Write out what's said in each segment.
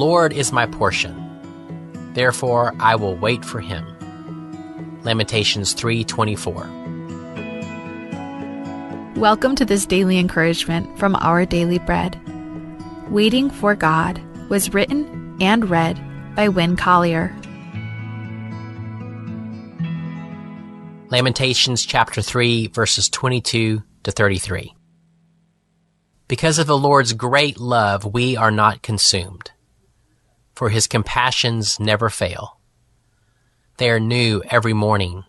Lord is my portion. Therefore, I will wait for him. Lamentations 3:24. Welcome to this daily encouragement from Our Daily Bread. Waiting for God was written and read by Wynne Collier. Lamentations chapter 3, verses 22 to 33. Because of the Lord's great love, we are not consumed, for his compassions never fail. They are new every morning.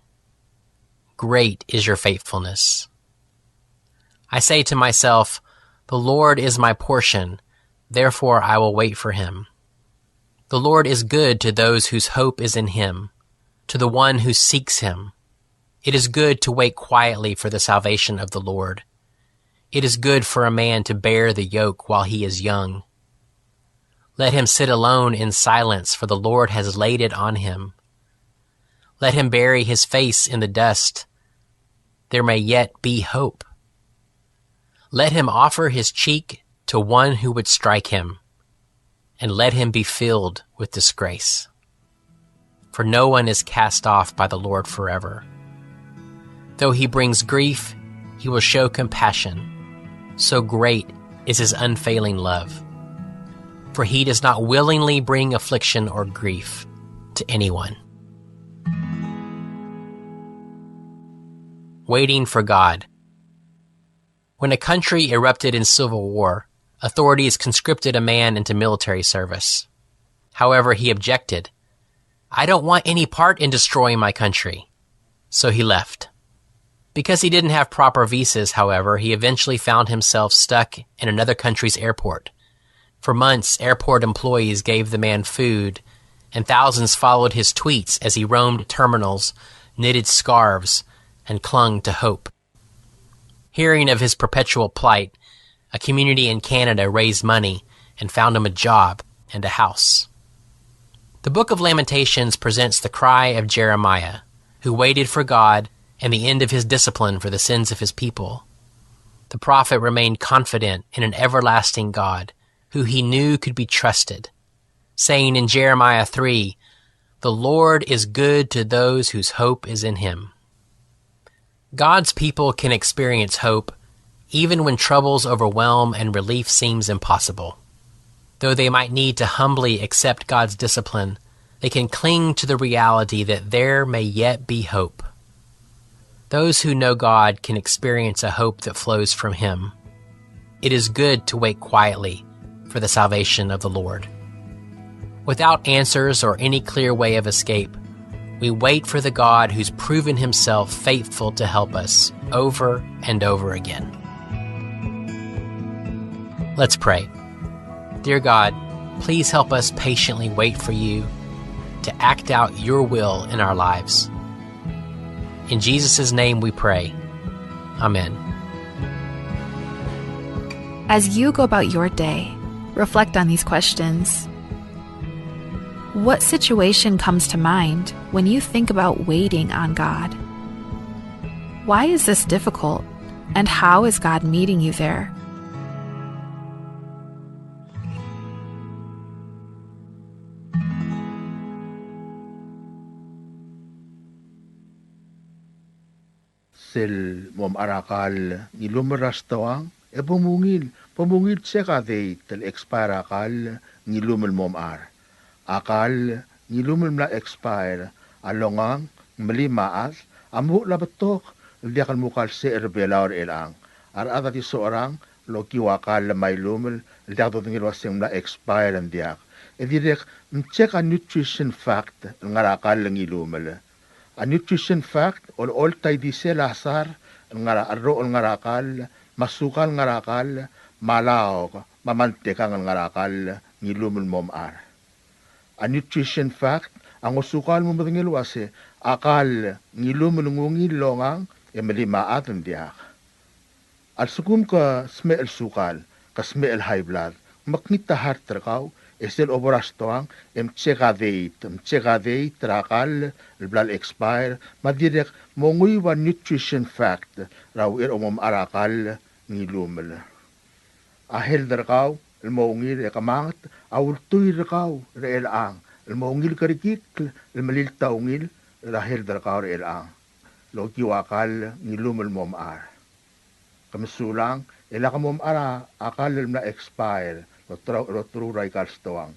Great is your faithfulness. I say to myself, the Lord is my portion, therefore I will wait for him. The Lord is good to those whose hope is in him, to the one who seeks him. It is good to wait quietly for the salvation of the Lord. It is good for a man to bear the yoke while he is young. Let him sit alone in silence, for the Lord has laid it on him. Let him bury his face in the dust. There may yet be hope. Let him offer his cheek to one who would strike him, and let him be filled with disgrace. For no one is cast off by the Lord forever. Though he brings grief, he will show compassion. So great is his unfailing love. For he does not willingly bring affliction or grief to anyone. Waiting for God. When a country erupted in civil war, authorities conscripted a man into military service. However, he objected. I don't want any part in destroying my country. So he left. Because he didn't have proper visas, however, he eventually found himself stuck in another country's airport. For months, airport employees gave the man food, and thousands followed his tweets as he roamed terminals, knitted scarves, and clung to hope. Hearing of his perpetual plight, a community in Canada raised money and found him a job and a house. The Book of Lamentations presents the cry of Jeremiah, who waited for God and the end of his discipline for the sins of his people. The prophet remained confident in an everlasting God, who he knew could be trusted, saying in Jeremiah 3, "The Lord is good to those whose hope is in him." God's people can experience hope even when troubles overwhelm and relief seems impossible. Though they might need to humbly accept God's discipline, they can cling to the reality that there may yet be hope. Those who know God can experience a hope that flows from him. It is good to wait quietly for the salvation of the Lord. Without answers or any clear way of escape, we wait for the God who's proven himself faithful to help us over and over again. Let's pray. Dear God, please help us patiently wait for you to act out your will in our lives. In Jesus' name we pray. Amen. As you go about your day, reflect on these questions. What situation comes to mind when you think about waiting on God? Why is this difficult, and how is God meeting you there? Sel mom arakal nilumeras tawang pumungil seka de tel expire akal nilumel mom ar akal nilumel mla expire alongang melimaas amu labatok diakan mukal se erbelaur elang ar adati seorang loki wakal may lumel diak to ngil waseng mla expire and diak edirek check a nutrition fact ngarakal ngilumel. A nutrition fact, all tayo di sila asar, roon ngarakal, masukal ngarakal, malaw, mamantekang ngarakal, ngilumul mom ar. A nutrition fact, ang usukal mo matingilwase, akal, ngilumul ngungil longang, malimaat ang diak. At sukum ka smell sukal, ka smell high blood, makita heart trakaw, esel oboras toang mcheka date trakal blal expire madirek mongui wa nutrition fact raw omom arakal ngilumel ahel derkaw الموngil kamangat awultuy rakaw reelang الموngil karikit malilta ungil rahil rakaw reelang lo kiwakal ngilumel momar kamsulang ila kamomara akal na expire lo truray kalstawang.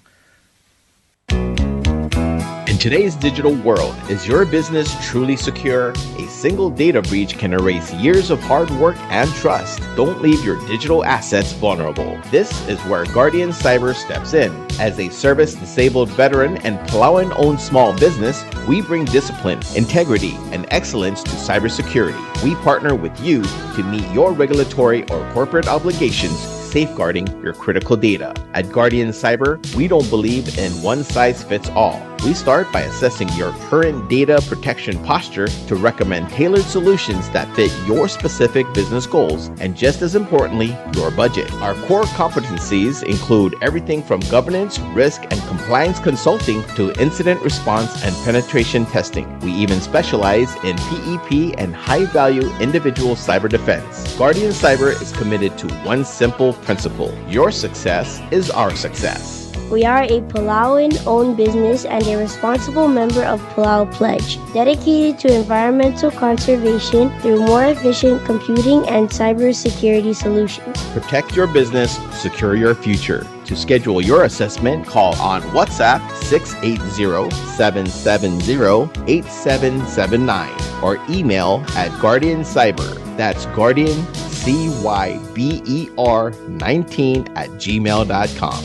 In today's digital world, is your business truly secure? A single data breach can erase years of hard work and trust. Don't leave your digital assets vulnerable. This is where Guardian Cyber steps in. As a service-disabled veteran and Palauan-owned small business, we bring discipline, integrity, and excellence to cybersecurity. We partner with you to meet your regulatory or corporate obligations, safeguarding your critical data. At Guardian Cyber, we don't believe in one-size-fits-all. We start by assessing your current data protection posture to recommend tailored solutions that fit your specific business goals and, just as importantly, your budget. Our core competencies include everything from governance, risk, and compliance consulting to incident response and penetration testing. We even specialize in PEP and high-value individual cyber defense. Guardian Cyber is committed to one simple principle: your success is our success. We are a Palauan-owned business and a responsible member of Palau Pledge, dedicated to environmental conservation through more efficient computing and cybersecurity solutions. Protect your business, secure your future. To schedule your assessment, call on WhatsApp 680-770-8779 or email at Guardian Cyber. That's Guardian, CYBER 19@gmail.com.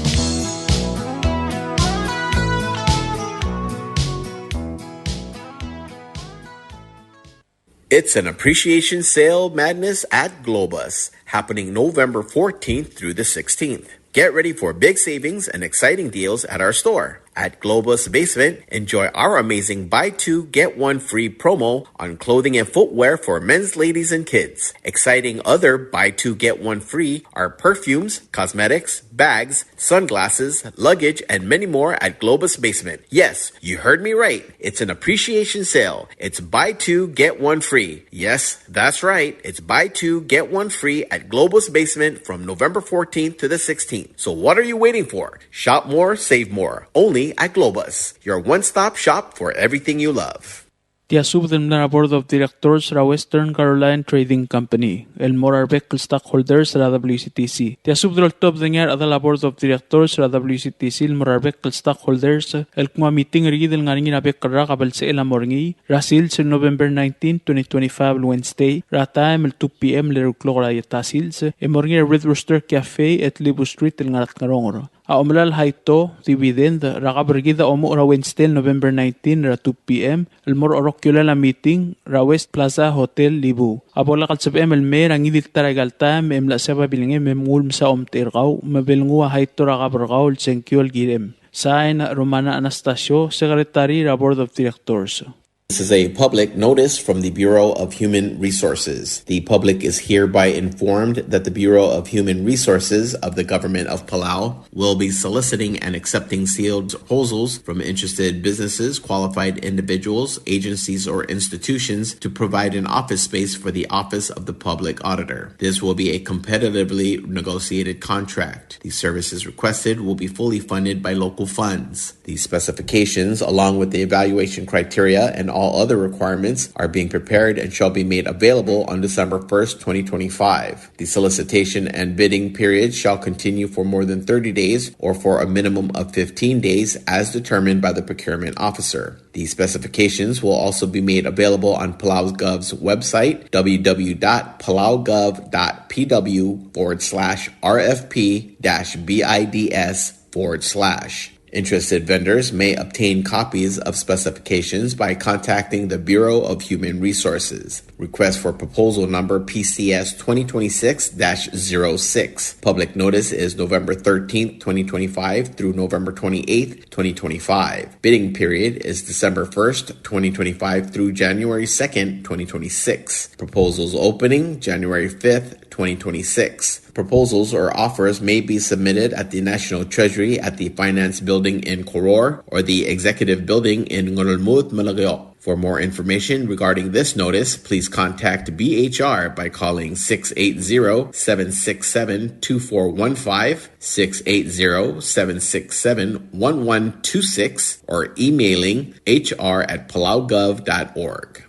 It's an appreciation sale madness at Globus, happening November 14th through the 16th. Get ready for big savings and exciting deals at our store. At Globus Basement, enjoy our amazing buy two, get one free promo on clothing and footwear for men's, ladies, and kids. Exciting other buy two, get one free are perfumes, cosmetics, bags, sunglasses, luggage, and many more at Globus Basement. Yes, you heard me right. It's an appreciation sale. It's buy two, get one free. Yes, that's right. It's buy two, get one free at Globus Basement from November 14th to the 16th. So what are you waiting for? Shop more, save more. Only at Globus, your one-stop shop for everything you love. Tiasubdem na Board of Directors sa Western Caroline Trading Company, el Morarbek stockholders sa WCTC. Tiasubdem top dengar adala Board of Directors sa WCTC, el Morarbek stockholders, el kuma meeting rigidel nga ringin abek kara kabal sa ilang morngi, rasil sa November 19, 2025, Wednesday, ratime el 2 p.m. lero klokra yatasil sa morngi Red Rooster Cafe at Libu Street el ngarat ngarongoro. Aumlal haito dividend rakabergida omo ra Wednesday November 19 ra 2 p.m. el mor orokula la meeting ra West Plaza Hotel Libu. Abola kal sab el mer ang idil taragalta memla saba bilinge memul sa omtergaw mabelngua haito rakabergaw el senkyo girem. Sain Romana Anastasio, Secretary ra Board of Directors. This is a public notice from the Bureau of Human Resources. The public is hereby informed that the Bureau of Human Resources of the Government of Palau will be soliciting and accepting sealed proposals from interested businesses, qualified individuals, agencies, or institutions to provide an office space for the Office of the Public Auditor. This will be a competitively negotiated contract. The services requested will be fully funded by local funds. The specifications, along with the evaluation criteria and all other requirements, are being prepared and shall be made available on December 1st, 2025. The solicitation and bidding period shall continue for more than 30 days or for a minimum of 15 days as determined by the procurement officer. The specifications will also be made available on PalauGov's website, www.palaugov.pw/RFP-BIDS/. Interested vendors may obtain copies of specifications by contacting the Bureau of Human Resources. Request for proposal number PCS 2026-06. Public notice is November 13th, 2025 through November 28th, 2025. Bidding period is December 1st, 2025 through January 2nd, 2026. Proposals opening January 5th, 2026. Proposals or offers may be submitted at the National Treasury at the Finance Building in Koror or the Executive Building in Ngorolmut, Malagyo. For more information regarding this notice, please contact BHR by calling 680-767-2415, 680-767-1126, or emailing hr@palaugov.org.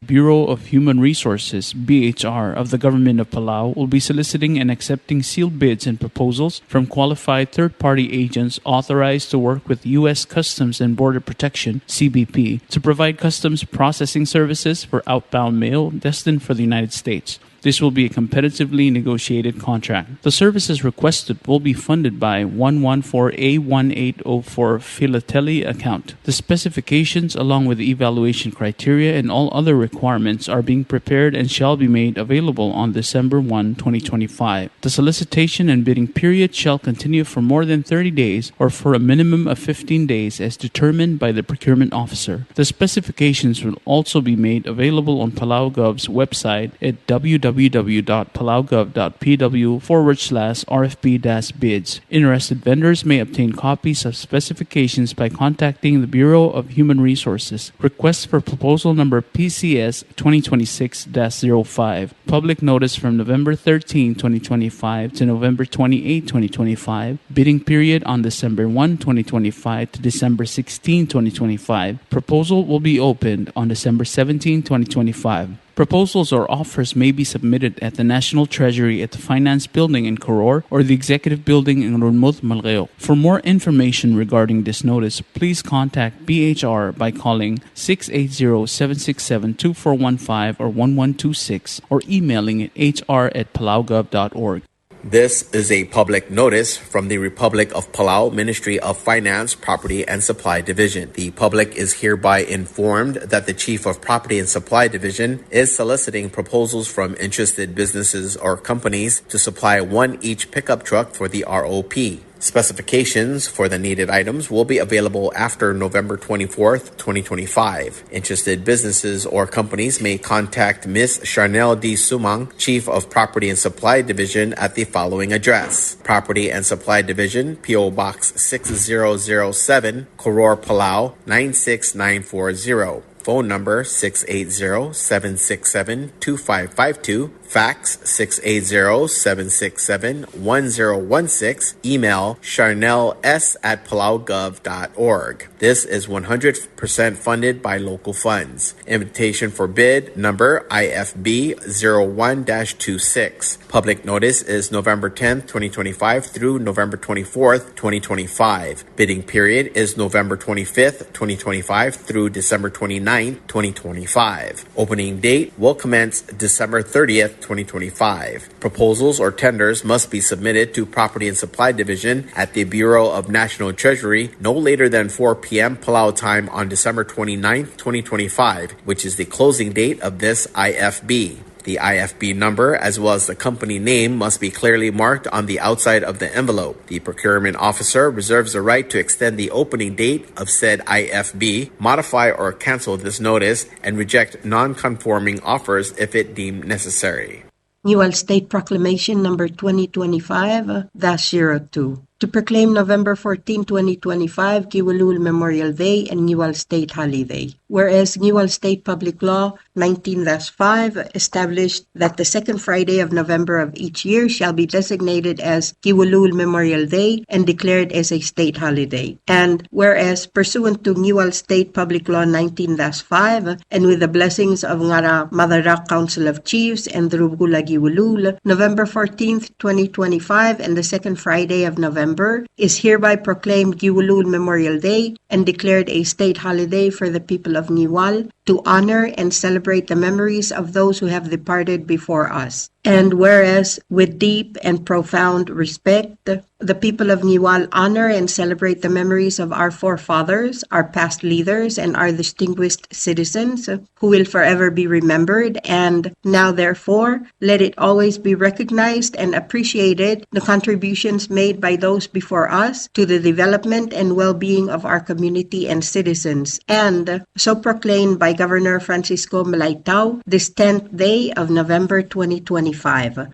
Bureau of Human Resources, BHR, of the Government of Palau will be soliciting and accepting sealed bids and proposals from qualified third-party agents authorized to work with U.S. Customs and Border Protection, CBP, to provide customs processing services for outbound mail destined for the United States. This will be a competitively negotiated contract. The services requested will be funded by 114A1804 Philately account. The specifications, along with the evaluation criteria and all other requirements, are being prepared and shall be made available on December 1, 2025. The solicitation and bidding period shall continue for more than 30 days or for a minimum of 15 days as determined by the procurement officer. The specifications will also be made available on Palau Gov's website at www.palaugov.pw/RFP-bids. Interested vendors may obtain copies of specifications by contacting the Bureau of Human Resources. Request for proposal number PCS 2026-05. Public notice from November 13, 2025 to November 28, 2025. Bidding period on December 1, 2025 to December 16, 2025. Proposal will be opened on December 17, 2025. Proposals or offers may be submitted at the National Treasury at the Finance Building in Koror or the Executive Building in Runmuth, Malgeo. For more information regarding this notice, please contact BHR by calling 680-767-2415 or 1126 or emailing at hr@palaugov.org. This is a public notice from the Republic of Palau Ministry of Finance, Property and Supply Division. The public is hereby informed that the Chief of Property and Supply Division is soliciting proposals from interested businesses or companies to supply one each pickup truck for the ROP. Specifications for the needed items will be available after November 24th, 2025. Interested businesses or companies may contact Ms. Charnel D. Sumang, Chief of Property and Supply Division, at the following address: Property and Supply Division, P.O. Box 6007, Koror, Palau 96940. Phone number 680-767-2552. Fax 680-767-1016. Email charnels@palaugov.org. This is 100% funded by local funds. Invitation for bid number IFB 01-26. Public notice is November 10th, 2025 through November 24th, 2025. Bidding period is November 25th, 2025 through December 29th, 2025. Opening date will commence December 30th, 2025. Proposals or tenders must be submitted to Property and Supply Division at the Bureau of National Treasury no later than 4 p.m. Palau time on December 29th, 2025, which is the closing date of this IFB. The IFB number, as well as the company name, must be clearly marked on the outside of the envelope. The procurement officer reserves the right to extend the opening date of said IFB, modify or cancel this notice, and reject non-conforming offers if it deemed necessary. Newell State Proclamation number 2025-02. To proclaim November 14, 2025, Kiwalul Memorial Day and Newell State Holiday. Whereas Newell State Public Law 19-5 established that the second Friday of November of each year shall be designated as Kiwalul Memorial Day and declared as a state holiday. And whereas pursuant to Newell State Public Law 19-5 and with the blessings of Ngara Madarak Council of Chiefs and Drubgula Kiwalul, November 14th, 2025 and the second Friday of November is hereby proclaimed Kiwalul Memorial Day and declared a state holiday for the people of Newell to honor and celebrate the memories of those who have departed before us. And whereas, with deep and profound respect, the people of Newell honor and celebrate the memories of our forefathers, our past leaders, and our distinguished citizens who will forever be remembered, and now therefore, let it always be recognized and appreciated the contributions made by those before us to the development and well-being of our community and citizens, and so proclaimed by Governor Francisco Malaitao this 10th day of November 2025.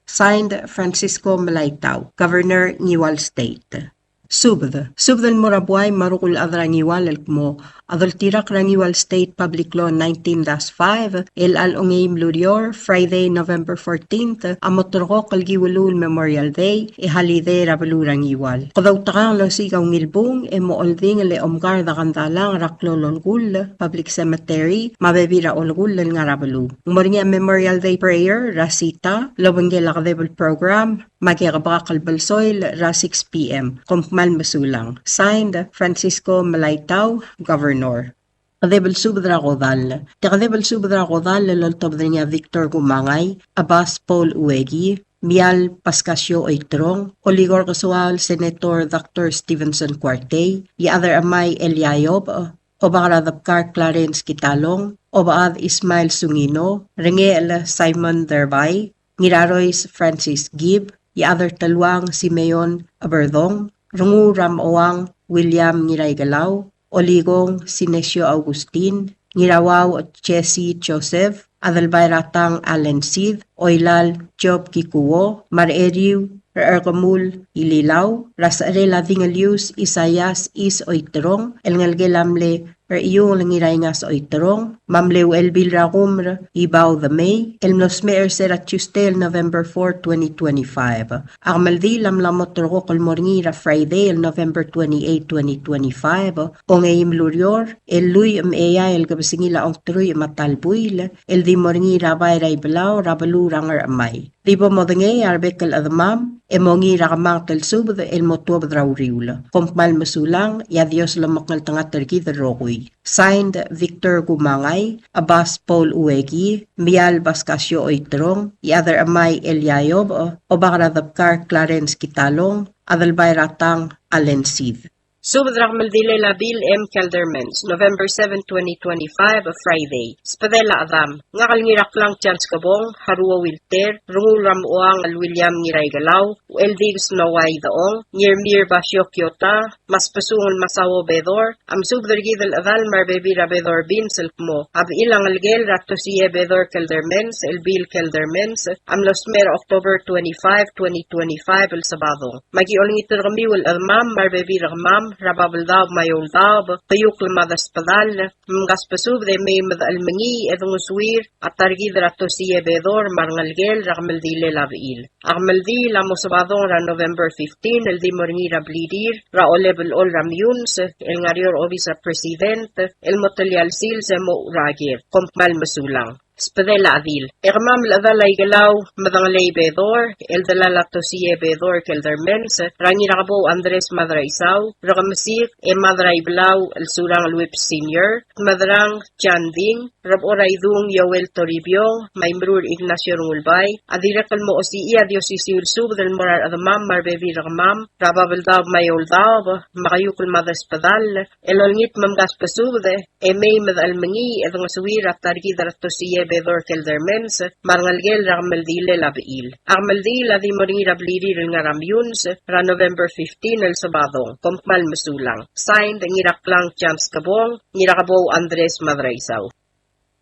Signed, Francisco Malaitao, Governor, Newell State. Subdal Morabuay marukul adrangiwal mo. Adol tirak rangiwal State Public Law 19-5 el al-ungayim Lurior, Friday, November 14th, amotorko kalgiwalul Memorial Day, holiday rabalu rangiwal. Kadaw takang lo sigaw ngilbong, moolding le omgar da kandalang raklo lolgul, Public Cemetery, mabebira olgul nga rabalu. Umaringa Memorial Day Prayer, Rasita, Lobanggela Kadebel Program, Magkakabakal Balsoil, ra 6 p.m. Kumpmal Masulang. Signed, Francisco Malaytao, Governor. Kadebel Subdra Kodal. Kadebel Subdra Kodal, loltob niya Victor Gumangay, Abbas Paul Uegi, Mial Pascasio Oitrong, Oligor Casual, Senator Dr. Stevenson Cuarte, Yather Amay Eliayob, Obaradapkar Clarence Kitalong, Obaad Ismail Sungino, Rengel Simon Derbay, Ngiraroys Francis Gibb, Yather Talwang Simeon Aberdong, Rungu Ramawang William Ngiraygalaw, Oligong Sinesio Augustin, Ngirawaw Chesi Joseph, Adalbayratang Allen Sid, Oilal Job Kikuwo, Mareriw Ergamul Ililaw, Rasarela Dingalius Isayas Is Oitrong, El Ngalgelamle iyong langiray nga sa oitrong, Mamlew Elbil Rakumr, Ibaw the May, El Nosmer Sera Tuesday, November 4, 2025. Akmaldi lamlamot roko kalmorngira Friday, November 28, 2025. O ngayim Lurior, El Luy Eya El Gabasingila Ong Truy Matalbuil, El Di Morngira Bayray Balaw, Rabalu Ranger Amay. Ribo modengay Arbekal Adamam, Emongira Kamang Telsub, El Motuab Drauriula. Kompmal Masulang, Yadios Lamakal Tangatarki the Rokoy. Signed, Victor Gumangay, Abbas Paul Uegi, Mial Bascasio Oitrong, Yather Amay Eliayob, Obaradapkar Clarence Kitalong, Adalbayratang Allen Sid. Subdrak Maldile Bill M. Keldermans, November 7, 2025, Friday. Spadela Adam, ngakal ngirak lang chance kabong, Harua Wilter, Runguram Uang al William Ngiraygalaw, Eldigos Naway Daong, Nirmir Basyo Kyota, Mas Pasungon Masawo Bedor, Am Subdar Gidal Adal Marbebira Bedor Bin Silkmo, Ab Ilang Algel Ratusiye Bedor Keldermans, El Bill Keldermans, Am Losmer October 25, 2025, El Sabado. Magiolong ito kamiwal Admam, Marbebira Mam, Rababaldab Mayoldab, Tayuk Lamadas Padal, Mgaspasub de May Madalmangi, Edungswir, Atargid Ratosiye Bedor, Marngalgel, Ragmaldile Labil. Armaldi Lamosabadon ra November 15, El Di Mornira Blidir, Ra Olebel Ol Ramyuns, El Ngarior Obisa President, El Motalial Sil Zemo Uragir, Kompmal Masulang. Spadela Adil. Ermam Ladalay Galaw, Madangalay Bedor, El Dalalatosie Bedor Keldermens, Rangirakabo Andres Madraisaw, Ragamasir, E Madray Blau, El Surang Luip Senior, Madrang Chanding, Raboraydung Yoel Toribio, Maimrur Ignacio Rungulbay, Adirakal Mo Osia Diosisiul Sub del Morar Adamam, Marbevi Ragamam, Rababaldab Mayoldab, Makayukul Madaspadal, El Olngit Mamgaspasubde, E May Madalmangi, Edungswir Atargid Ratosie Bedor Keldermens, Marngalgel Ragmaldile Labil. Armaldil Adi Mornira Blidir El Ngaramyuns, Ra November 15 El Sabado, Kompmal Masulang. Signed, Ngiraklang Chance Kabong, Ngirakabo Andres Madraisaw.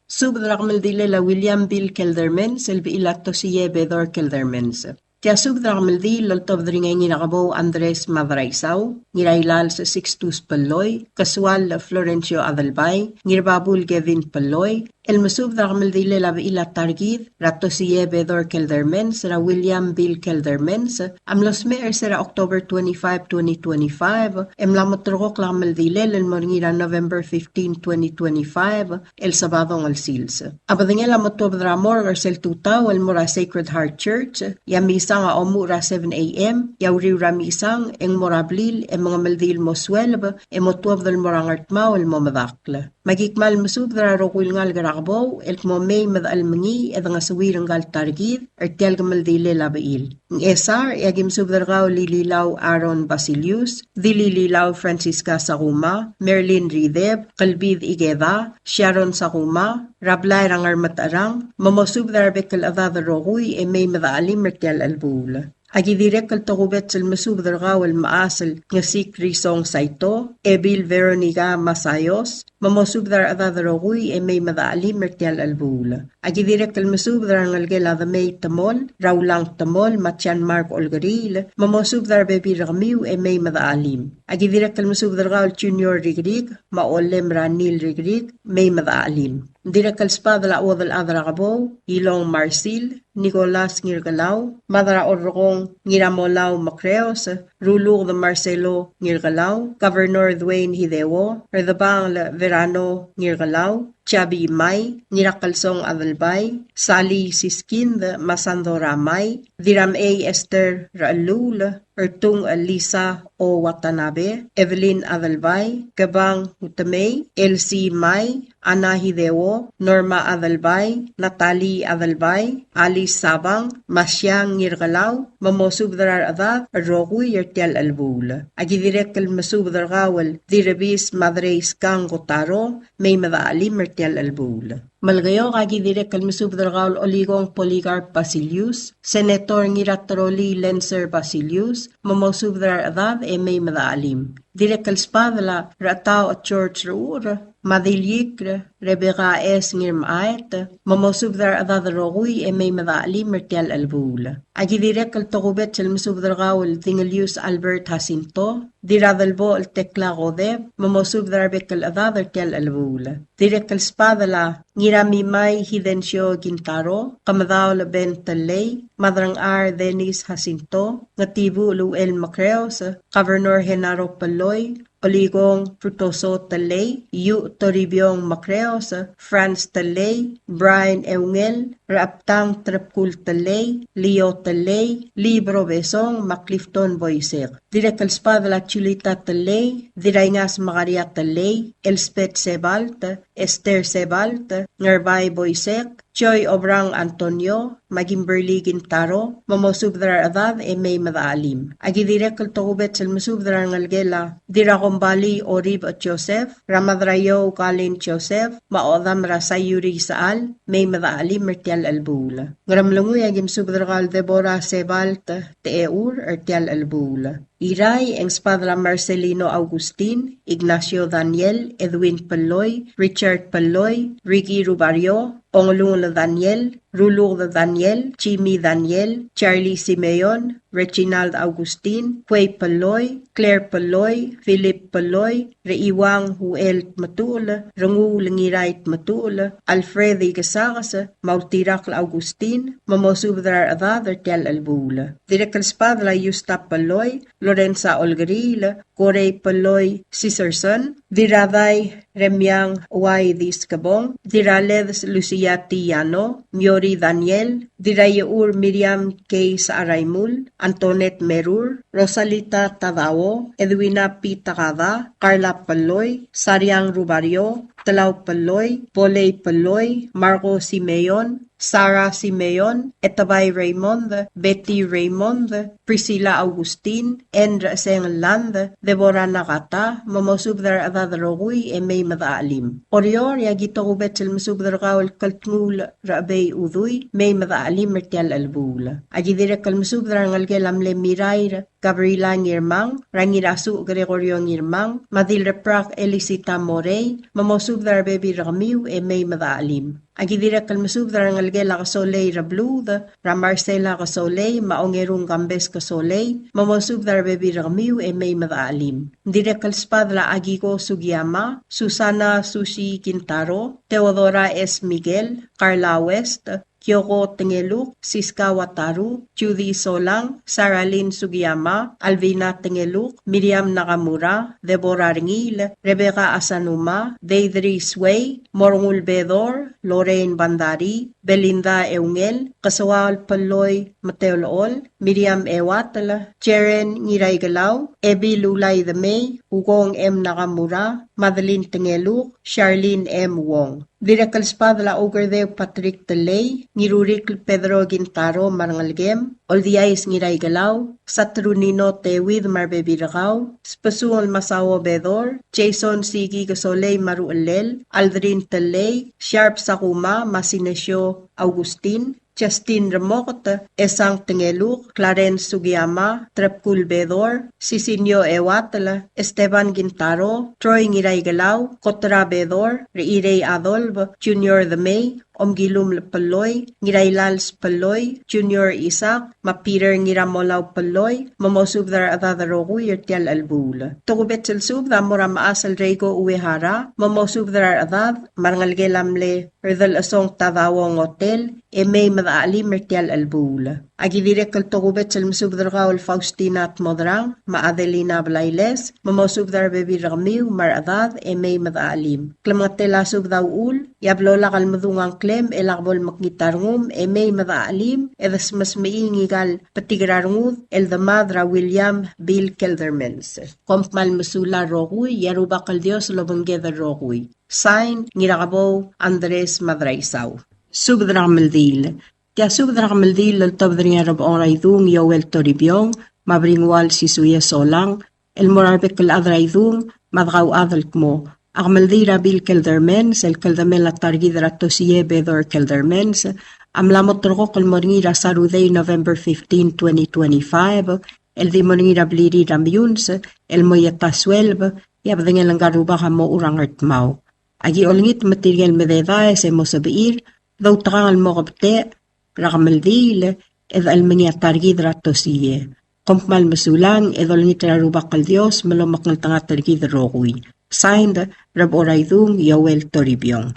Subdragmaldile la William Bill Keldermens, El Biilato Siye Bedor Keldermens. Tiasub Dragmaldi, Loltob Dringay Nakabo Andres Madraisaw, Nirailal sa 62 Paloy, Kasual Florencio Adalbay, Nirbabul Gevin Paloy, El Masub Dragmaldi la Ila Targid, Ratosiye Bedor Keldermens, Ra William Bill Keldermens, Amlos Meer Sera October 25, 2025, Emlamotrok Lagmaldile, El Mornira November 15, 2025, El Sabadong Al Sils. Abadingela Motob Dramor, Garcel Tutaw, El Mora Sacred Heart Church, Yamis nga omura 7 a.m. Yauriw rami isang eng morablil e mga maldil mo 12 e motuab dal morangartmaw el momadakla. Magikmal masub dara rokwil ngal garakbo el mo may madalmangi e nga suwirang gal targid er tial gamaldile labail. Ng esar e agim subdargaw lililaw Aaron Basilius, dilililaw Francisca Sakuma, Merlin Rideb, Kalbid Igeda, Sharon Sakuma, Rablay rangar matarang, mamosub dara bekal avada rokuy e may madaalim mertial albula. Agi direk al takubet sal masub dargaw al maasal nga si Krisong Saito, Ebil Veronica Masayos, mamosubdar adadrogui e may madaalim mertial albula. Agi direk kalmasubdar ngalgela the may tamol, raulang tamol, matyan Mark Olgaril, mamosubdar bebi ramiu e may madaalim. Agi direk kalmasubdar gaul junior rigrig, maolem ranil rigrig, may madaalim. Direk kalspada la odal adragabo, ilong Marsil, Nicolas Ngirgalaw, Madara Orrong Ngiramolaw Macreos, Rulur the Marcelo Ngirgalaw, Governor Dwayne Hidewo, Erdabang Verano Ngirgalaw, Chabi May, Nirakalsong Adalbay, Sali Siskin the Masando Ramay, Diram A. Esther Raalul, Ertung Lisa O. Watanabe, Evelyn Adalbay, Gabang Utamay, Elsie May, Ana Hidewo, Norma Adalbay, Natalie Adalbay, Alice Sabang, Masyang Ngirgalaw, Mamosubdrar Adad, Rogui Yertial Albul. Agidirek Masubdar Gawal, Dirabis Madreis Kang Gotaro, May Madaalim Mertial Albul. Malgayo kagi direk kalmisubdar gaul Oligong Policarp Basilius, Senator Ngiratroli Lenser Basilius, mamosubdar adad e may madaalim. Direk kalspadla ratao at George Ruur, Madilyik, Rebecca S. Ngirmaet, mamosubdar adad rogui e may madaalim mertial albul. Agi direk kaltokubet kalmisubdar gaul Dingelius Albert Jacinto, diradalbo al tekla godeb, mamosubdar bekal adad ertial albul. Direk kalspadla Ngirami May Hidencio Gintaro, Kamadao Ben Talay, Madrang R. Dennis Jacinto, Ngatibu Luel Macreos, Governor Genaro Paloy, Oligong Frutoso Talay, Yu Toribiong Macreos, Franz Talay, Brian Eungel, Raptang Trapkul Talay, Leo Talay, Libro Besong, Maclifton Boysek. Direkal Spada la Chulita Talay, Diraingas Macaria Talay, Elspeth Sebalt, Esther Sebalt, Ngerbay Boysek, Joy Obrang Antonio, Magimberli Gintaro, mamosubdrar adad e may madaalim. Agi direkal tokubet sal masubdrar ngalgela, dirakombali Orib at Joseph, Ramadrayo Kalin Joseph, maodam rasayuri saal, may madaalim mertial albula. Ngaramlanguy agim subdral Deborah Sebalt, Teeur ertial albula. Iray ang Spadra Marcelino Agustin, Ignacio Daniel, Edwin Paloy, Richard Paloy, Ricky Rubario, Onglung Daniel, Rulur Daniel, Jimmy Daniel, Charlie Simeon, Reginald Agustin, Huey Paloy, Claire Paloy, Philip Paloy, Reiwang Huel Matul, Rangu Langirait Matul, Alfred Igasakas, Mautirak Agustin, Mamosubdrar Adad Ertial Albula. Direkal Spadla Yusta Paloy, Lorenza Olgaril, Corey Paloy Cicerson, Diraday Remyang Y. Discabong, Diraled Lucia Tiano, Miori Daniel, Dirayeur Miriam K. Saaraymul, Antoinette Merur, Rosalita Tadao, Edwina P. Takada, Carla Paloy, Sariang Rubario, Talaw Paloy, Poley Paloy, Marco Simeon, Sarah Simeon, Etabay Raymond, Betty Raymond, Priscilla Augustin, Endra Sengland, Deborah Nakata, Mamosubdar Adadrogui, e may madaalim. Orior, yagito kubet sel masubdar kawal kaltngul rabay udui, may madaalim mertial albula. Agidire kalmasubdar ngalgelamle Mirair, Gabriela Ngirmang, Rangirasu Gregorio Ngirmang, Madil Reprak Elisita Morey, Mamosubdar Baby Ramiu, e may madaalim. Agidira kalmasubdar ngalgela kasoley rablud, Ramarcela kasoley, Maongerung Gambes kasoley, Mamosubdar Baby Ramiu, e may madaalim. Dire kalspadla Agiko Sugiyama, Susana Sushi Quintaro, Teodora S. Miguel, Carla West, Kyoko Tengeluk, Siska Wataru, Judy Solang, Saralyn Sugiyama, Alvina Tengeluk, Miriam Nakamura, Deborah Ringil, Rebecca Asanuma, Deidre Sway, Morngul Bedor, Lorraine Bandari, Belinda Eungel, Kasawal Paloy Mateolool, Miriam Ewatala, Jeren Ngiraygalaw, Ebi Lulay the May, Ugong M. Nakamura, Madeline Tengeluk, Charlene M. Wong. Direkal Spadla Ogerde Patrick Talay, Nirurik Pedro Gintaro Marangalgem, Oldiais Ngiraygalaw, Satrunino Tewid Marbebiragaw, Spasuol Masawo Bedor, Jason Sigi Gasoley Maruelel, Aldrin Talay, Sharp Sakuma Masinesyo Augustin, Justin Remot, Esang Tengeluk, Clarence Sugiyama, Trepkul Bedor, Sisinyo Ewatala, Esteban Gintaro, Troy Ngiray Galaw, Kotra Bedor, Reirey Adolb, Junior The May, Omgilum Paloy, Ngiray Lals Paloy, Junior Isak, Mapeter Ngiramolaw Paloy, Mamosubdar Adadarogu Yertial Albul. Tugubet Sub da Muram Asal Rego Uehara, Mamosubdar Adad, Marangalgelamle, Erdal Asong Tadawong Hotel, May Madali Mertial Albul. Agidire Tugubet Selmsubdar Faustina at Modrang, Maadelina Blailes, Mamosubdar Bebi Ramiu, Mar Adad, May Madalim. Klamatela Subdaw Ul, Yablola Kalmadungang Klem, Elakbol Maknitarngum, May Madaalim, Edas Mas Maingigal Patigrarngud, Eldamadra William Bill Keldermans. Kompmal Masula Rogui, Yaruba Kaldios Lobangeda Rogui. Sign Niragabo Andres Madraisaw. Subdramaldil. Tia Subdramaldil al Tabdrin Arab Oraidung Yoel Toribiong, Mabringwal Sisuya Solang, El Morarbek al Adraidung, Madraw Adalkmo. Agmaldira Bill Keldermans, el Keldamela Targidra Tosie Bedor Keldermans, Amlamotrok el Moringira Sarudei November 15, 2025, el Dimonira Bliri Rambuns, el Moyeta Suelb, y Abdeng el Angarubaha Mo Urangartmau. Agi Olngit Material Mededa es Mosabeir, Doutran el Morobte, Ragmaldil, ed el Menia Targidra Tosie. Kompmal Masulang, ed Olngit Rubak el Dios, Melomak Tanga Targidra Rogui. Signed, Rab Oraidung Yoel Toribiong.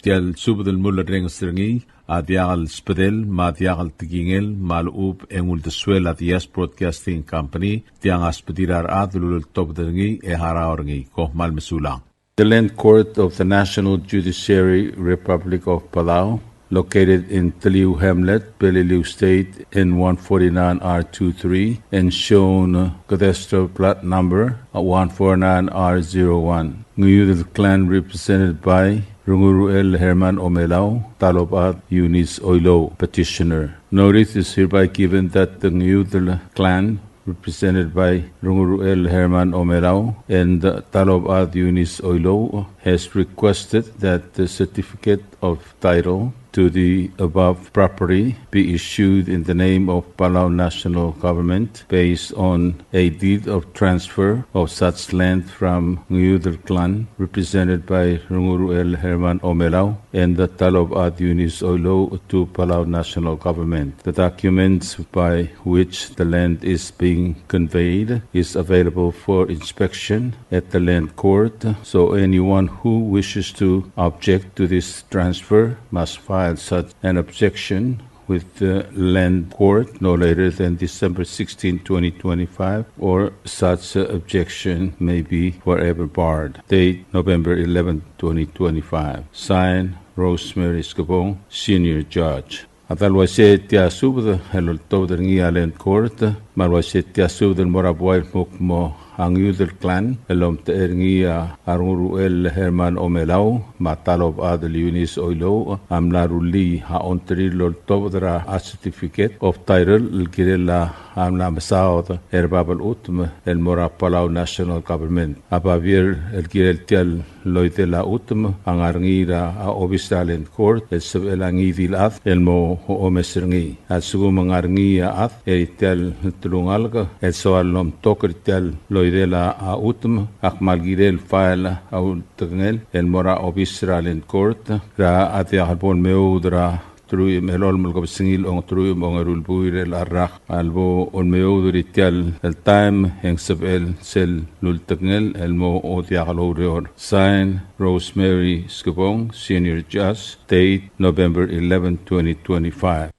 Tial subdel mulla rengstringi, adiagal spedel, ma adiagal tigingel, malub engul de suela dias broadcasting company, tiang aspedirar adlul topderngi e haraorngi, kohmal mesulang. The Land Court of the National Judiciary Republic of Palau, located in Taliu Hamlet, Peleliu State, N149R23, and shown cadastral plot number 149R01. Nguyudel clan represented by Runguruel Herman Omelao, Talobat Eunice Oilo, petitioner. Notice is hereby given that the Nguyudel clan represented by Runguruel Herman Omelao and Talobat Eunice Oilo has requested that the certificate of title to the above property be issued in the name of Palau National Government based on a deed of transfer of such land from Nguyudel clan represented by Runguruel Herman Omelao and the Talobat Eunice Oilo to Palau National Government. The documents by which the land is being conveyed is available for inspection at the land court, so anyone who wishes to object to this transfer must file such an objection with the land court no later than December 16, 2025, or such objection may be forever barred. Date November 11, 2025. Signed, Rosemary Scabong, Senior Judge. Atalwase tia subda helol tawder ngi land court, marwase tia subda moraboy mukmo ang Udel clan, elom teer ngi Arunguruel Herman Omelao, matalob adel Eunice Oilo, amlaruli haonteri lol tobdra a certificate of title girella amla masaud erbabal utm el mora Palau National Government. Abavir el girel tial loitela utm ang arngira a obistalent court el sebelangi dilat el mo omeserni. Al sugu mangarngia at el tial tulungalga el soalom toker tial de la utm akmalgirel file au tgnel el mora obisralen court ra atia halbon meudra trui melol mulgo singil on trui mongerul buirel arrak albo on meudri tial el time en sebel sel lul tgnel el mo otia halorior. Sign Rosemary Scabong, Senior Judge. Date November 11, 2025.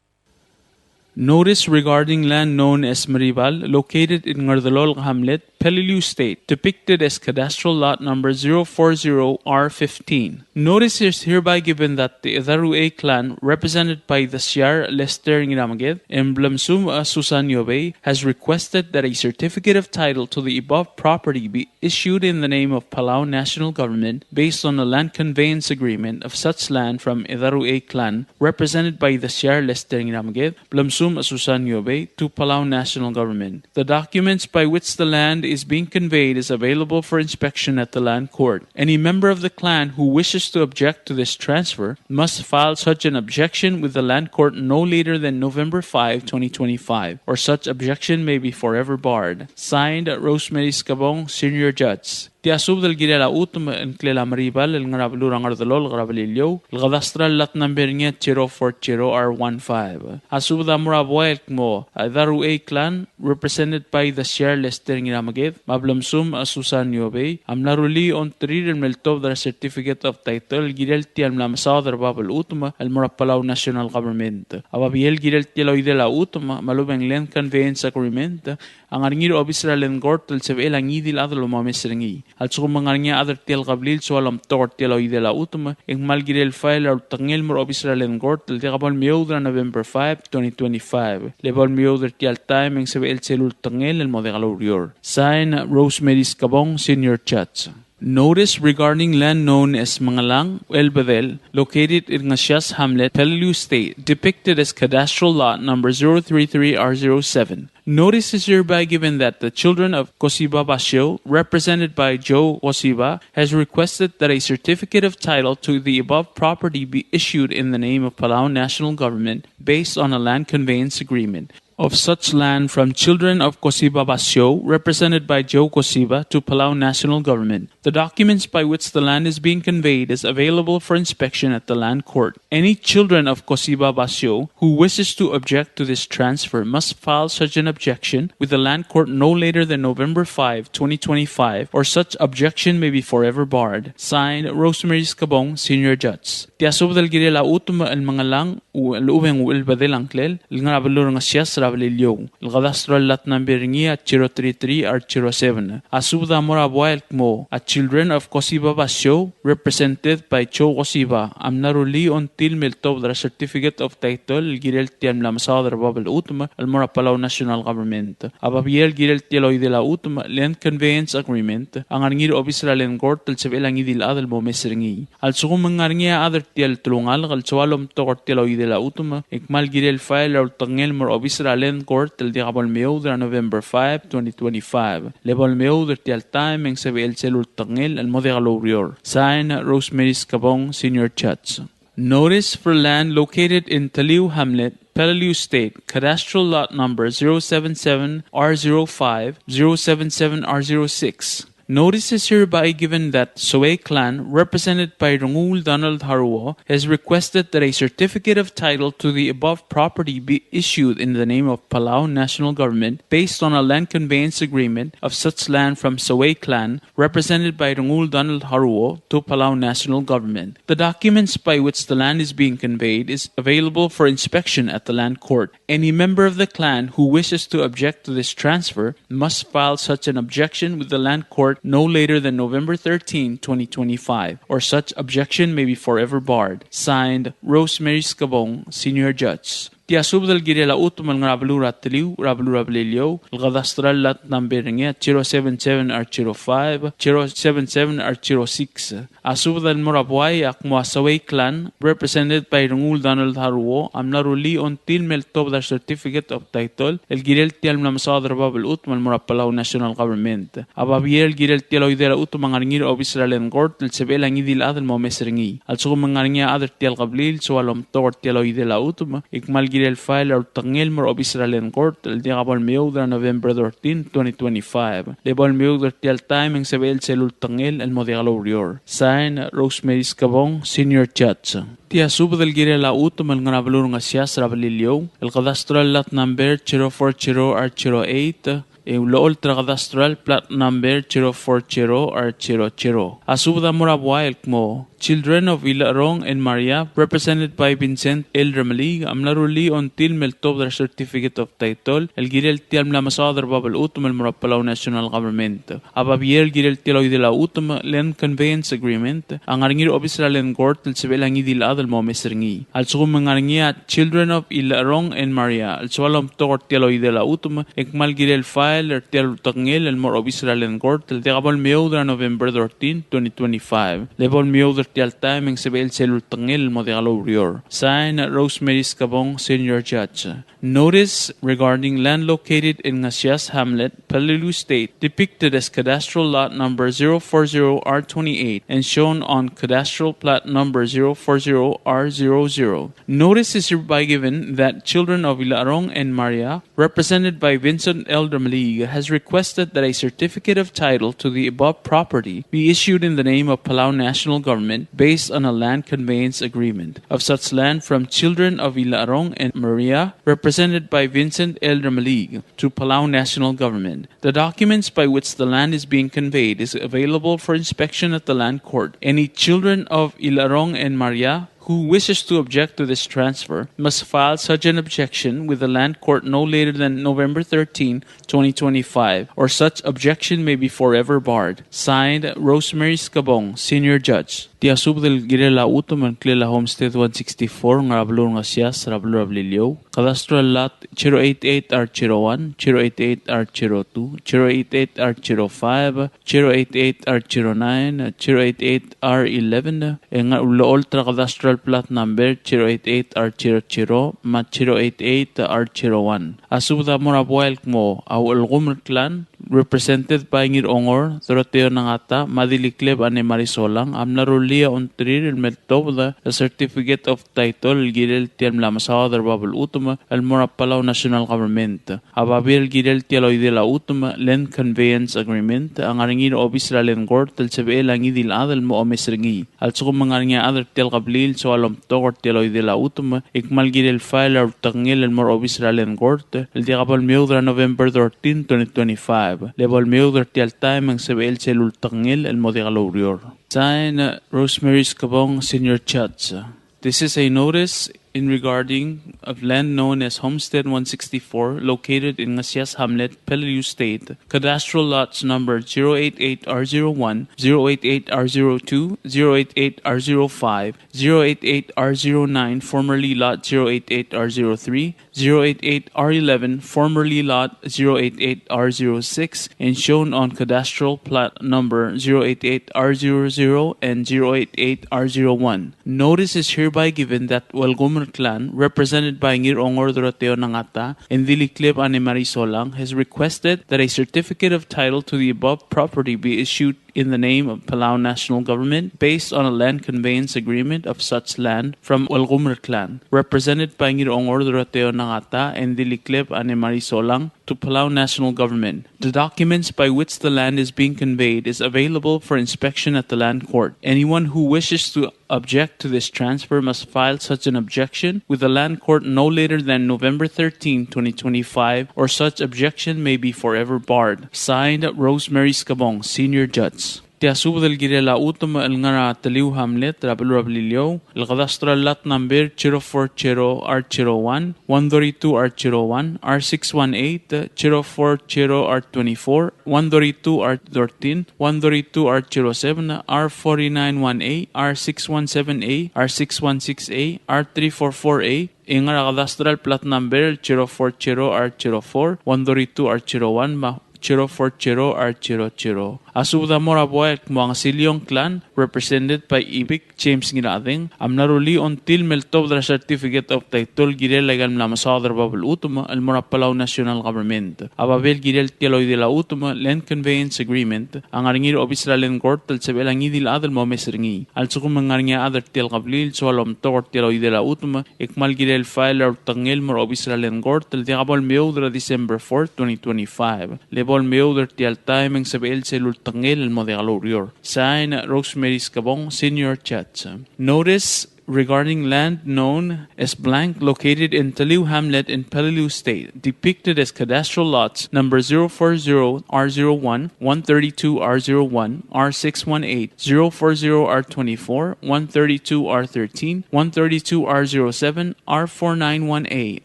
Notice regarding land known as Maribal, located in Ngardalol Hamlet, Peleliu State, depicted as cadastral lot number 040R15. Notice is hereby given that the Idarue clan, represented by the Siar Lester Ngiramaged and Blamsum Susan Yobe, has requested that a certificate of title to the above property be issued in the name of Palau National Government based on a land conveyance agreement of such land from Idarue clan, represented by the Siar Lester Ngiramaged, Blamsum Susan Yobe, to Palau National Government. The documents by which the land is being conveyed is available for inspection at the land court. Any member of the clan who wishes to object to this transfer must file such an objection with the land court no later than November 5, 2025, or such objection may be forever barred. Signed, Rosemary Scabong, Senior Judge. Tiasub del Girela Utum and Clela Maribal, El Ngarablurang Ardalol, Grabalilio, El Gadastral Lat number 040 R15. Asub da Murabuelkmo, Daru A clan, represented by the Sierra Lester Ngiramagid, Mablamsum Asusan Yobe, Amnaruli on Trir and Meltov the certificate of title, Girelti and Lamsader Babel Utuma, El Palau National Government. Ababiel Girelti Loidela Utuma, Malubang Land Conveyance Agreement, ang aringir obisra len gortel se velang idil adlo mamesrengi al sumangarnya adar tel qablil soalam tor tel oidela utma ing malgirel file al tangel mor obisra len gortel de gabal miodra November 5 2025 lebal miodra tel time ing se vel celul tangel el modegalurior sign Rosemary Scabong Senior Chats. Notice regarding land known as Mangalang, El Bedel, located in Ngasias Hamlet, Palauan State, depicted as cadastral lot number 033R07. Notice is hereby given that the children of Cosiba Basio, represented by Joe Cosiba, has requested that a certificate of title to the above property be issued in the name of Palauan National Government based on a land conveyance agreement of such land from children of Cosiba Basio, represented by Joe Cosiba, to Palauan National Government. The documents by which the land is being conveyed is available for inspection at the land court. Any children of Cosiba Basio who wishes to object to this transfer must file such an objection with the land court no later than November 5, 2025, or such objection may be forever barred. Signed, Rosemary Scabong, Senior Judge. Tiasub del Girela Utuma el Mangalang u el Ubeng u el Badel Anklel, el Ngarabalur Ngasias Rabalilio, el Gadastral Lat number 033 R07. Asubda Mora Boelkmo, a children of Cosiba Basio, represented by Joe Cosiba, Amnaruli until Miltov the certificate of title, el Girel Tiam Lamsadar Babel Utuma, el Mora Palau National Government. Ababiel Girel Tiloy de la Utuma, Land Conveyance Agreement, ang arngir obisra len court, el Sebelang idil adel mo mesringi. Al sugumang arngia adar tiel tulungal, al sualom tokor tiloy de la Utuma, ikmal Girel file or tangel mor obisra len court, el diabol meudra November 5, 2025. Lebol meudra tiel time, ang Sebel celul tangel, el modegalurior. Sign, Rosemary Scabong, Senior Chats. Notice for land located in Taliu Hamlet, Palauan State, cadastral lot number 077R05, 077R06. Notice is hereby given that Soe clan, represented by Rungul Donald Haruo, has requested that a certificate of title to the above property be issued in the name of Palauan National Government based on a land conveyance agreement of such land from Soe clan, represented by Rungul Donald Haruo, to Palauan National Government. The documents by which the land is being conveyed is available for inspection at the land court. Any member of the clan who wishes to object to this transfer must file such an objection with the land court no later than November 13, 2025, or such objection may be forever barred. Signed, Rosemary Scabong, Senior Judge. Tiasub del Girela Utum el Rabalura Tiliu, Rabalura Belilio, el Gadastral Lat number 077 R05, 077 R06. Asub del Morabuay Akmoasaway clan, represented by Rungul Donald Haruo, Amnaruli until Meltov the certificate of title, el Girel Tial Namsadar Babel Utum el Morapalau National Government. Ababiel Girel Tial Oidera Utum Mangaringir of Israel and Gort, el Sebelang idil adel mo mesringi. Al Sugumangaringa adar Tial Gablil, so alom tor Tial Oidela Utum, Ikmal el file or tangel mor obisra len court el diabol meudra November 13, 2025. Lebol meudra tial time ang sebel celul tangel el modegalurior. Sign, Rosemary Scabong, Senior Judge. Tiasub del Girela Utum el Ngarabalur Ngasias Rabalilio, el cadastral lot number 040 R08, Eulol Cadastral Plat number 040 R00. Asubda Morabua Elkmo. Children of Ilarong and Maria, represented by Vincent L. Ramali, Amnaruli until Meltov the certificate of title, El Girel Tiam Lamasadar Babel Utum el Morapalau National Government. Ababiel Girel Tiloy de la Utum Land Conveyance Agreement, ang arngir obisra len court el Sebelang idil adel mo mesringi. Al sugumang arngia Children of Ilarong and Maria, al sualam tokor Tiloy de la Utum, ekmal Girel file er Tial Tangel el mor obisra len court el diabol meudra November 13, 2025. Lebol meudra tial time ang sebel celul tangel modegalurior. Sign, Rosemary Scabong, Senior Judge. Notice regarding land located in Ngasias Hamlet, Palauan State, depicted as cadastral lot number 040R28 and shown on cadastral plat number 040R00. Notice is hereby given that children of Ilarong and Maria, represented by Vincent L. Dramalig, has requested that a certificate of title to the above property be issued in the name of Palau National Government based on a land conveyance agreement of such land from children of Ilarong and Maria, represented by Vincent L. Dramalig, to Palau National Government. The documents by which the land is being conveyed is available for inspection at the land court. Any children of Ilarong and Maria who wishes to object to this transfer must file such an objection with the land court no later than November 13, 2025, or such objection may be forever barred. Signed, Rosemary Scabong, Senior Judge. Tiasub del Girela Utoman Klela Homestead 164 ng Rablur ng Asyas, Rablur Ablilio. Cadastral Lot 088R01, 088R02, 088R05, 088R09, 088R11, and Ultra Cadastral Plot Number 088R00, mat 088R01. Asubda Morabuel mo, Awal Gumr Clan, represented by Ngir Ongor, Doroteo Nangata, Madilikleb ane Marisolang, Amnarulia Ontrir, el Meltobda, a certificate of title, Girel Tiam Lamasawa, der Babel Utuma, el Mora Palau National Government. Ababir Girel Tialoy de la Utuma, Land Conveyance Agreement, ang aringir obisra Lengor, tel sebe langidil adel mo omesringi. Al sukum mangaringa adel tel Gablil, so alom togor Tialoy de la Utuma, ikmal Girel file or tangil el Mor obisra Lengor, el Diagabal Miudra November 13, 2025. Level Miudra Tial Time, ang sebe el Celul Tangil, el Modigalorior. Sign Rosemary Scabong, Senior Judge. This is a notice in regarding of land known as Homestead 164, located in Ngasias Hamlet, Palauan State, cadastral lots number 088R01, 088R02, 088R05, 088R09, formerly lot 088R03, 088R11, formerly lot 088R06, and shown on cadastral plat number 088R00 and 088R01. Notice is hereby given that Walgomer Clan, represented by Ngir Ongor Doroteo Nangata and Dilikleb ane Marisolang, has requested that a certificate of title to the above property be issued in the name of Palau National Government based on a land conveyance agreement of such land from Walgomer Clan, represented by Ngir Ongor Doroteo Nangata and Dilikleb ane Marisolang, to Palau National Government. The documents by which the land is being conveyed is available for inspection at the land court. Anyone who wishes to object to this transfer must file such an objection with the land court no later than November 13, 2025, or such objection may be forever barred. Signed, Rosemary Scabong, Senior Judge. Tiasub del Girela Utuma el Ngara Taliu Hamlet, Rablur Ablilio, el Cadastral Lot Number 040R01, 132R01, R618, 040R24, 132R13, 132R07, R4918, R617A, R616A, R344A, in our cadastral plot number 040R04, 132R01, 040R00. Asuda Morabuel mga Silyong Clan, represented by Ibik James Girading, amnaruli until Meltobra Certificate of Title Girel Legal Lamasadar Babel Utuma, el Mora Palau National Government. Ababel Girel Tialoy de la Utuma, Land Conveyance Agreement, ang aringir obisra len court, tel sebel ang idil adel mo mesringi. Al sukum ang aringya adel tel Gablil, so alom tokor Tialoy de la Utuma, ikmal Girel file or tangil mor obisra len court, tel diabol meudra December 4, 2025. Lebol meudra tial time ang sebel selul tangil el Modigalorior. Sign Rosemary Scabong, Senior Judge. Notice regarding land known as blank located in Taliu Hamlet in Palauan State, depicted as cadastral lots number 040R01, 132R01, R618, 040R24, 132R13, 132R07, R491A,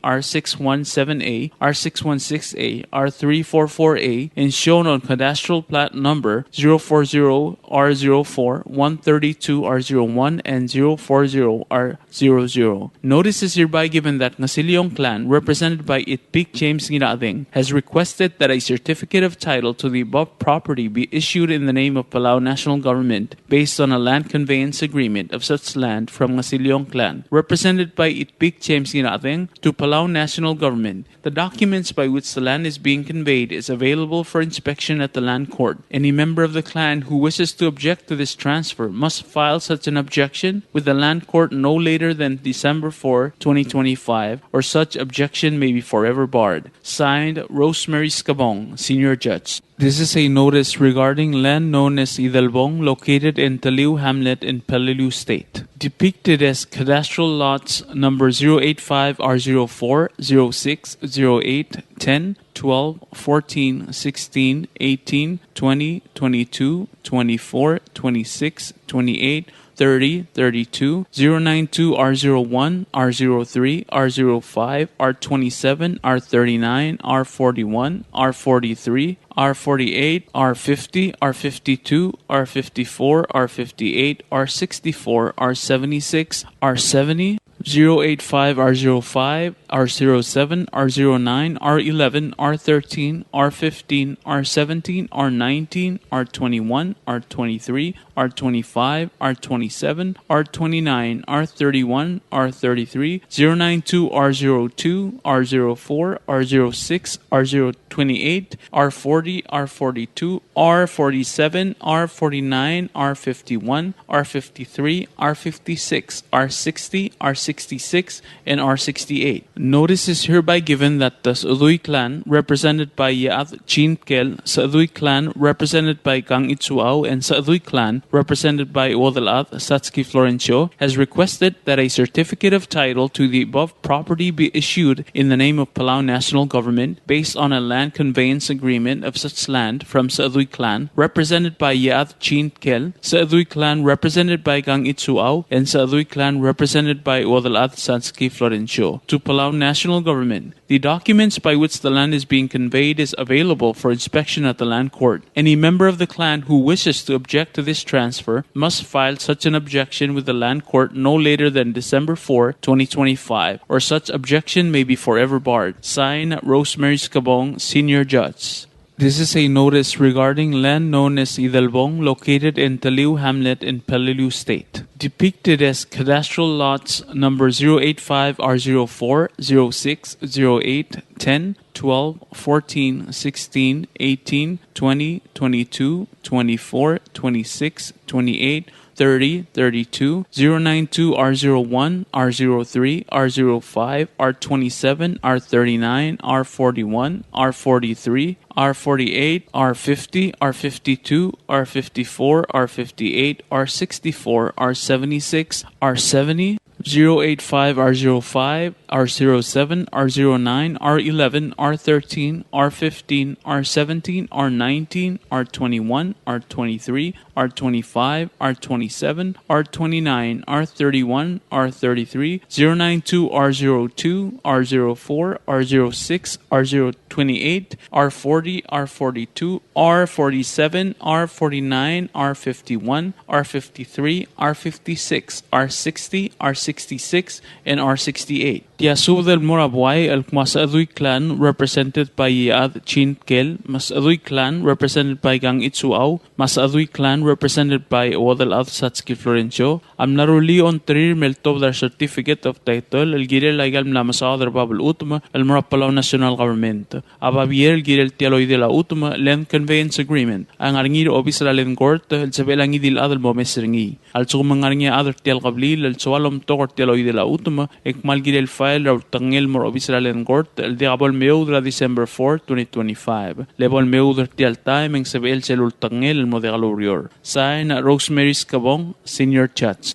R617A, R616A, R344A, and shown on cadastral plat number 040R04, 132R01, and 040 R00. Notice is hereby given that Ngasilyong clan, represented by Itpik James Nginaading, has requested that a certificate of title to the above property be issued in the name of Palau National Government based on a land conveyance agreement of such land from Ngasilyong clan, represented by Itpik James Nginaading, to Palau National Government. The documents by which the land is being conveyed is available for inspection at the land court. Any member of the clan who wishes to object to this transfer must file such an objection with the land court no later than December 4, 2025, or such objection may be forever barred. Signed, Rosemary Scabong, Senior Judge. This is a notice regarding land known as Idalbong, located in Taliu Hamlet in Peleliu State. Depicted as cadastral lots number 085 R04, 06, 08, 10, 12, 14, 16, 18, 20, 22, 24, 26, 28, 30, 32, 092, R01, R03, R05, R27, R39, R41, R43, R48, R50, R52, R54, R58, R64, R76, R70, 085, R05, R07, R09, R11, R13, R15, R17, R19, R21, R23, R25, R27, R29, R31, R33, 092, R02, R04, R06, R028, R40, R42, R47, R49, R51, R53, R56, R60, R66, and R68. Notice is hereby given that the Saadoy clan, represented by Yaad Chinkel, Saadoy clan, represented by Gang Itsuao, and Saadoy clan, represented by Wadalath Satski Florencio, has requested that a certificate of title to the above property be issued in the name of Palau National Government based on a land conveyance agreement of such land from Saadoy clan, represented by Yaad Chinkel, Saadoy clan, represented by Gang Itsuao, and Saadoy clan, represented by Wadalath Satski Florencio, to Palau National Government. The documents by which the land is being conveyed is available for inspection at the land court. Any member of the clan who wishes to object to this transfer must file such an objection with the land court no later than December 4, 2025, or such objection may be forever barred. Signed, Rosemary Scabong, Senior Judge. This is a notice regarding land known as Idalbong, located in Taliu Hamlet in Peleliu State. Depicted as cadastral lots number 085 R04, 06, 08, 10, 12, 14, 16, 18, 20, 22, 24, 26, 28, 30, 32, 092, R01, R03, R05, R27, R39, R41, R43, R48, R50, R52, R54, R58, R64, R76, R70, 085, R05, R07, R09, R11, R13, R15, R17, R19, R21, R23, R25, R27, R29, R31, R33, 092, R02, R04, R06, R028, R40, R42, R47, R49, R51, R53, R56, R60, R66, and R68. Tiasub del Morabuay, el Masadoy clan, represented by Yaad Chinkel, Masadoy clan, represented by Gang Itsuao, Masadoy clan, represented by Wadalath Satski Florencio, am naruli on trir meltob their certificate of title, el girel legal la Masadar Babel Utma, el Palau National Government. Ababier el girel tialoy de la Utma, land conveyance agreement. Ang arngir obis la len court, el sabelangi dil adel bomesringi. Al sumangarngi adel tial qablil, el sualom togor tialoy de la Utma, ek mal girel file or tangel mor obis la len court, el diabol meudra December 4, 2025. Lebol meudra tial time, en sabel celul tangel el modegalurior. Sign Rosemary Scabong, Senior Judge.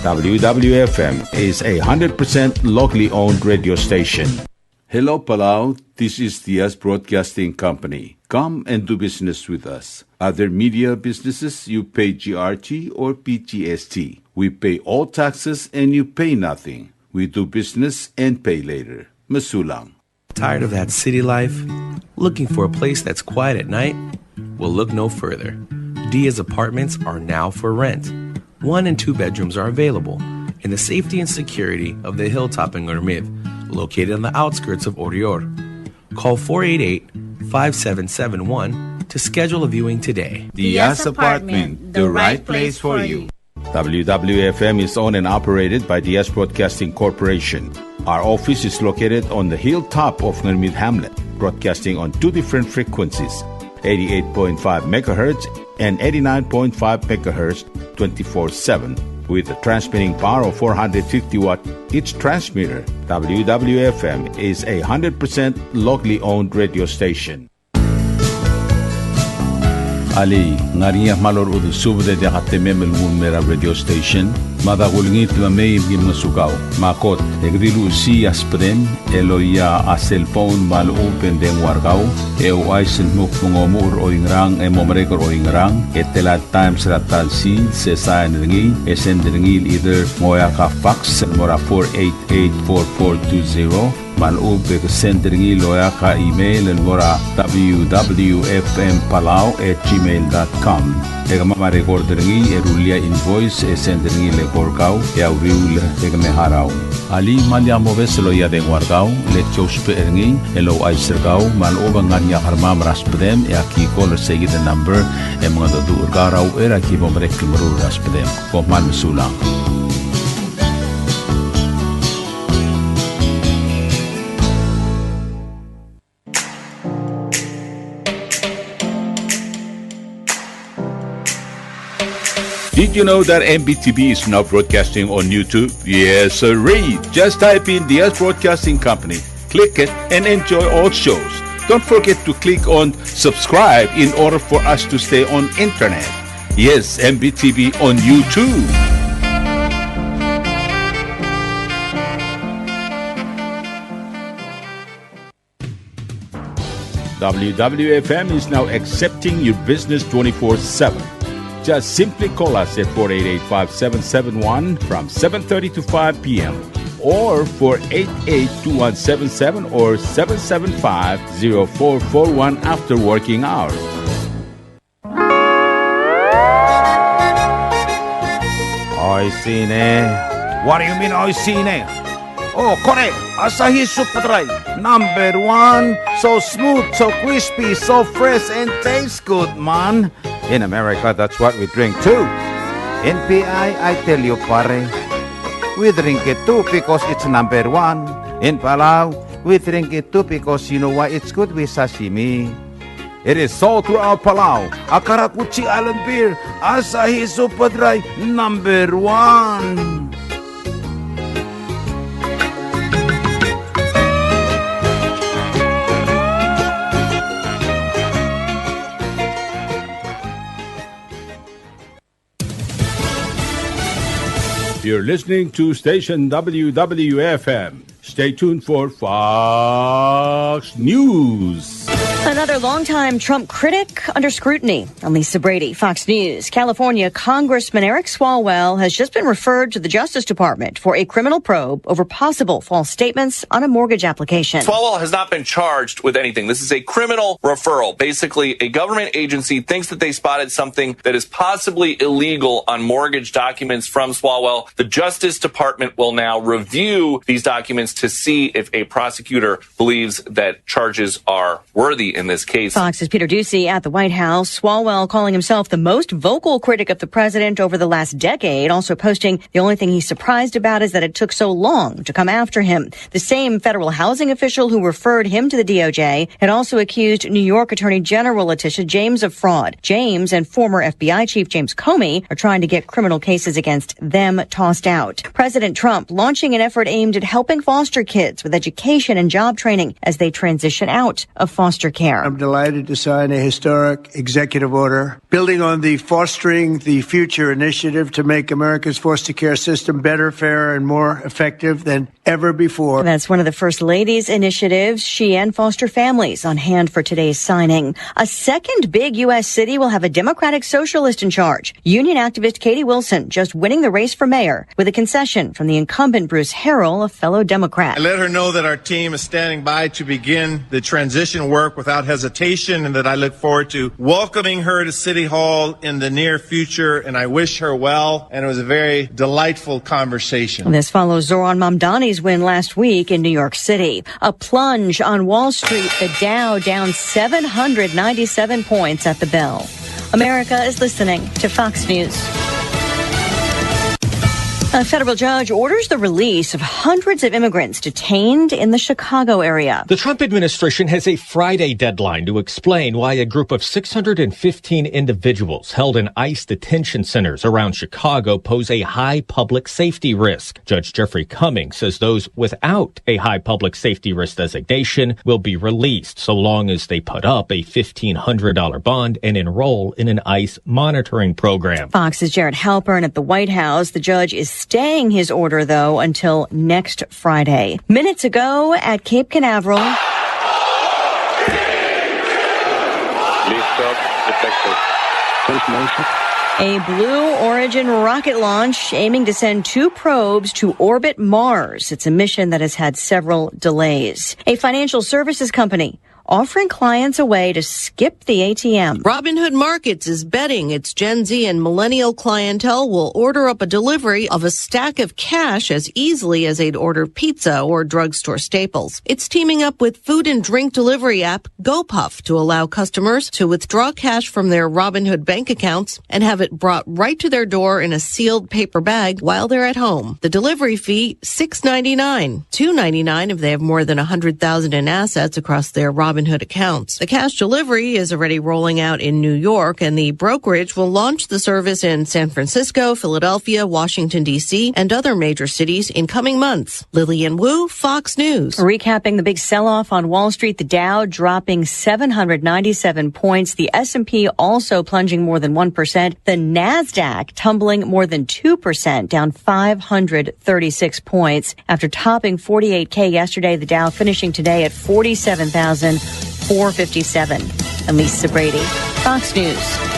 WWFM is a 100% locally owned radio station. Hello, Palau. This is Diaz Broadcasting Company. Come and do business with us. Other media businesses, you pay GRT or PGST. We pay all taxes and you pay nothing. We do business and pay later. Masulang. Tired of that city life? Looking for a place that's quiet at night? Well, look no further. Diaz apartments are now for rent. 1 and 2 bedrooms are available, in the safety and security of the hilltop in Ngurmid, located on the outskirts of Orior. Call 488-5771 to schedule a viewing today. Diaz Apartment, the right place for you. WWFM is owned and operated by Diaz Broadcasting Corporation. Our office is located on the hilltop of Ngurmid Hamlet, broadcasting on two different frequencies, 88.5 megahertz and 89.5 megahertz 24/7. With a transmitting power of 450 watt each transmitter, WWFM is a 100% locally owned radio station. Ali, ngariya malor udu subde de hatemem mera radio station, madagulngit mamay im sugaw. Makot, egdilu si aspren, eloya a cellphone mal open den wargaw, aisen mukmungomur oingrang momrekor oingrang, etela times ratal si, sesayan ringi, esendringil either moya ka fax, mora 4884420, maloob ke sendringi loya ka email el mora www.fmpalau@gmail.com. Ega mama recorderingi erulia invoice sendringi le korkau ya uriul ega meharaw. Ali malya moves loya de wargau le chospe eringi elo aisergau maloob nganya harmam raspedem ya ki call segi the number e mga do urgaraw era ki bomrek kimru raspedem ko man sulang. Did you know that MBTV is now broadcasting on YouTube? Yes, sirree. Just type in Diaz Broadcasting Company, click it, and enjoy all shows. Don't forget to click on subscribe in order for us to stay on internet. Yes, MBTV on YouTube. WWFM is now accepting your business 24/7. Just simply call us at 488-5771 from 7:30 to 5 p.m. or 488-2177 or 775-0441 after working hours. Oi, Sine. What do you mean, oi, Sine? Oh, correct. Asahi Super Dry. Number 1. So smooth, so crispy, so fresh, and tastes good, man. In America, that's what we drink too. In PI, I tell you, pare, we drink it too because it's number 1. In Palau, we drink it too because you know why it's good with sashimi. It is sold throughout Palau. Akarakuchi Island beer, Asahi Super Dry, number 1. You're listening to station WWFM. Stay tuned for Fox News. Another longtime Trump critic under scrutiny. I'm Lisa Brady, Fox News. California Congressman Eric Swalwell has just been referred to the Justice Department for a criminal probe over possible false statements on a mortgage application. Swalwell has not been charged with anything. This is a criminal referral. Basically, a government agency thinks that they spotted something that is possibly illegal on mortgage documents from Swalwell. The Justice Department will now review these documents to see if a prosecutor believes that charges are worthy in this case. Fox's Peter Doocy at the White House. Swalwell calling himself the most vocal critic of the president over the last decade, also posting the only thing he's surprised about is that it took so long to come after him. The same federal housing official who referred him to the DOJ had also accused New York Attorney General Letitia James of fraud. James and former FBI Chief James Comey are trying to get criminal cases against them tossed out. President Trump launching an effort aimed at helping foster kids with education and job training as they transition out of foster care. I'm delighted to sign a historic executive order building on the Fostering the Future initiative to make America's foster care system better, fairer, and more effective than ever before. That's one of the First Lady's initiatives. She and foster families on hand for today's signing. A second big U.S. city will have a Democratic socialist in charge. Union activist Katie Wilson just winning the race for mayor with a concession from the incumbent Bruce Harrell, a fellow Democrat. Democrat. I let her know that our team is standing by to begin the transition work without hesitation and that I look forward to welcoming her to City Hall in the near future, and I wish her well, and it was a very delightful conversation. This follows Zohran Mamdani's win last week in New York City. A plunge on Wall Street, the Dow down 797 points at the bell. America is listening to Fox News. A federal judge orders the release of hundreds of immigrants detained in the Chicago area. The Trump administration has a Friday deadline to explain why a group of 615 individuals held in ICE detention centers around Chicago pose a high public safety risk. Judge Jeffrey Cummings says those without a high public safety risk designation will be released so long as they put up a $1,500 bond and enroll in an ICE monitoring program. Fox's Jared Halpern at the White House. The judge is staying his order, though, until next Friday. Minutes ago at Cape Canaveral, a Blue Origin rocket launch aiming to send 2 probes to orbit Mars. It's a mission that has had several delays. A financial services company offering clients a way to skip the ATM. Robinhood Markets is betting its Gen Z and millennial clientele will order up a delivery of a stack of cash as easily as they'd order pizza or drugstore staples. It's teaming up with food and drink delivery app GoPuff to allow customers to withdraw cash from their Robinhood bank accounts and have it brought right to their door in a sealed paper bag while they're at home. The delivery fee, $6.99, $2.99 if they have more than $100,000 in assets across their Robinhood accounts. The cash delivery is already rolling out in New York, and the brokerage will launch the service in San Francisco, Philadelphia, Washington, D.C., and other major cities in coming months. Lillian Wu, Fox News. Recapping the big sell-off on Wall Street, the Dow dropping 797 points. The S&P also plunging more than 1%. The NASDAQ tumbling more than 2%, down 536 points. After topping 48K yesterday, the Dow finishing today at 47,457. I'm Lisa Brady, Fox News.